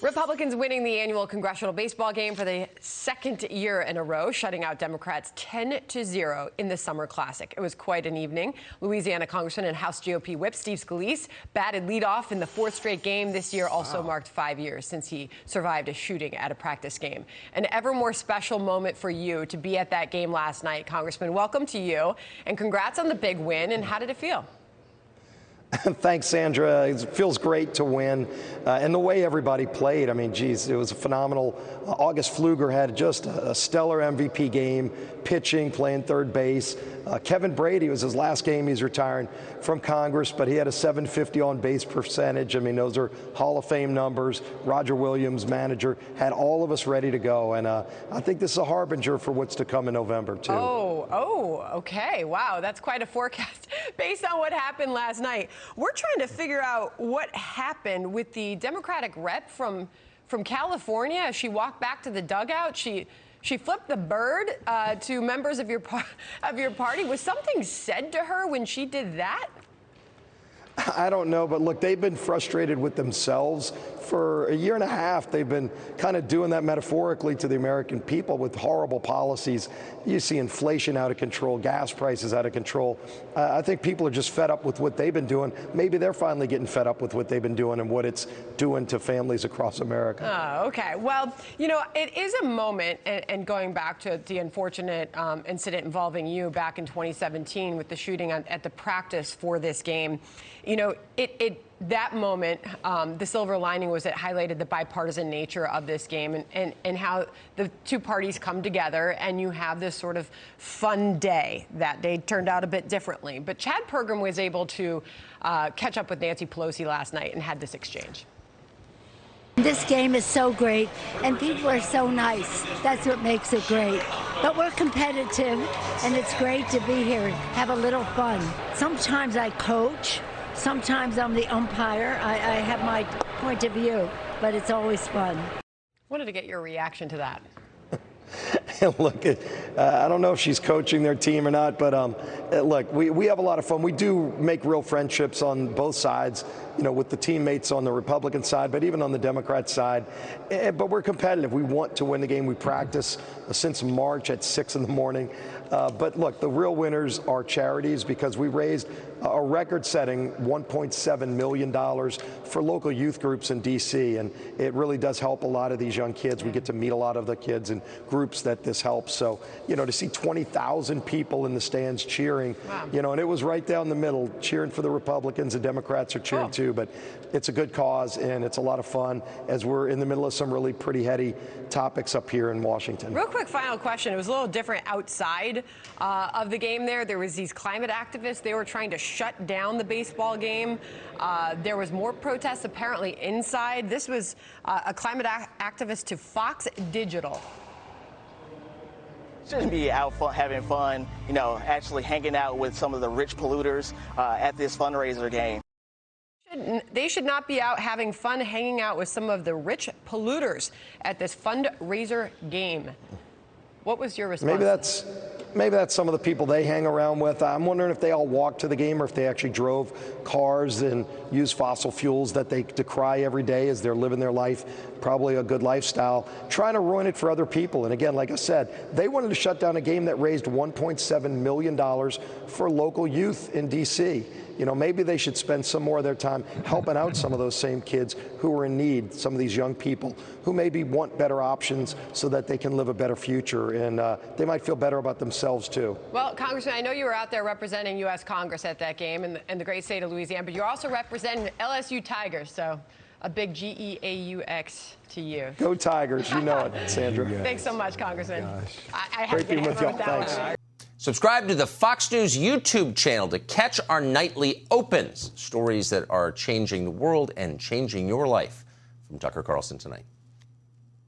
Republicans winning the annual Congressional Baseball Game for the second year in a row, shutting out Democrats 10-0 in the Summer Classic. It was quite an evening. Louisiana Congressman and House GOP Whip Steve Scalise batted leadoff in the fourth straight game. This year also marked 5 years since he survived a shooting at a practice game. An ever more special moment for you to be at that game last night, Congressman. Welcome to you, and congrats on the big win. And how did it feel? Thanks, Sandra. It feels great to win. And the way everybody played, I mean, geez, it was phenomenal. August Pfluger had just a stellar MVP game, pitching, playing third base. Kevin Brady was his last game. He's retiring from Congress, but he had a .750 on-base percentage. I mean, those are Hall of Fame numbers. Roger Williams, manager, had all of us ready to go. And I think this is a harbinger for what's to come in November, too. Okay. Wow, that's quite a forecast based on what happened last night. We're trying to figure out what happened with the Democratic rep from California. She walked back to the dugout. She flipped the bird to members of your party. Was something said to her when she did that? I don't know, but look, they've been frustrated with themselves for a year and a half. They've been kind of doing that metaphorically to the American people with horrible policies. You see inflation out of control, gas prices out of control. I think people are just fed up with what they've been doing. Maybe they're finally getting fed up with what they've been doing and what it's doing to families across America. Oh, okay. Well, you know, it is a moment, and going back to the unfortunate incident involving you back in 2017 with the shooting at the practice for this game. You know, that moment, the silver lining was it highlighted the bipartisan nature of this game and how the two parties come together and you have this sort of fun day. That day turned out a bit differently. But Chad Pergram was able to catch up with Nancy Pelosi last night and had this exchange. This game is so great, and people are so nice. That's what makes it great. But we're competitive, and it's great to be here and have a little fun. Sometimes I coach. Sometimes I'm the umpire. I have my point of view, but it's always fun. Wanted to get your reaction to that. Look, I don't know if she's coaching their team or not, but look, we have a lot of fun. We do make real friendships on both sides, you know, with the teammates on the Republican side, but even on the Democrat side. But we're competitive. We want to win the game. We practice since March at 6 in the morning. But look, the real winners are charities, because we raised a record-setting $1.7 million for local youth groups in D.C., and it really does help a lot of these young kids. We get to meet a lot of the kids and groups that this helps. So, you know, to see 20,000 people in the stands cheering, you know, and it was right down the middle, cheering for the Republicans. The Democrats are cheering too, but it's a good cause and it's a lot of fun as we're in the middle of some really pretty heady topics up here in Washington. Real quick final question. It was a little different outside of the game there. There was these climate activists. They were trying to shut down the baseball game. There was more protests apparently inside. This was a climate activist to Fox Digital. Shouldn't be out having fun, you know, actually hanging out with some of the rich polluters at this fundraiser game. They should not be out having fun hanging out with some of the rich polluters at this fundraiser game. What was your response? Maybe that's some of the people they hang around with. I'm wondering if they all walked to the game or if they actually drove cars and used fossil fuels that they decry every day as they're living their life. Probably a good lifestyle, trying to ruin it for other people. And again, like I said, they wanted to shut down a game that raised $1.7 million for local youth in D.C. You know, maybe they should spend some more of their time helping out some of those same kids who are in need, some of these young people who maybe want better options so that they can live a better future, and they might feel better about themselves too. Well, Congressman, I know you were out there representing U.S. Congress at that game in the great state of Louisiana, but you're also representing LSU Tigers, so a big G-E-A-U-X to you. Go Tigers, you know it, Sandra. Thanks so much, Congressman. I Great being with y'all, thanks. Subscribe to the Fox News YouTube channel to catch our nightly opens, stories that are changing the world and changing your life. From Tucker Carlson tonight.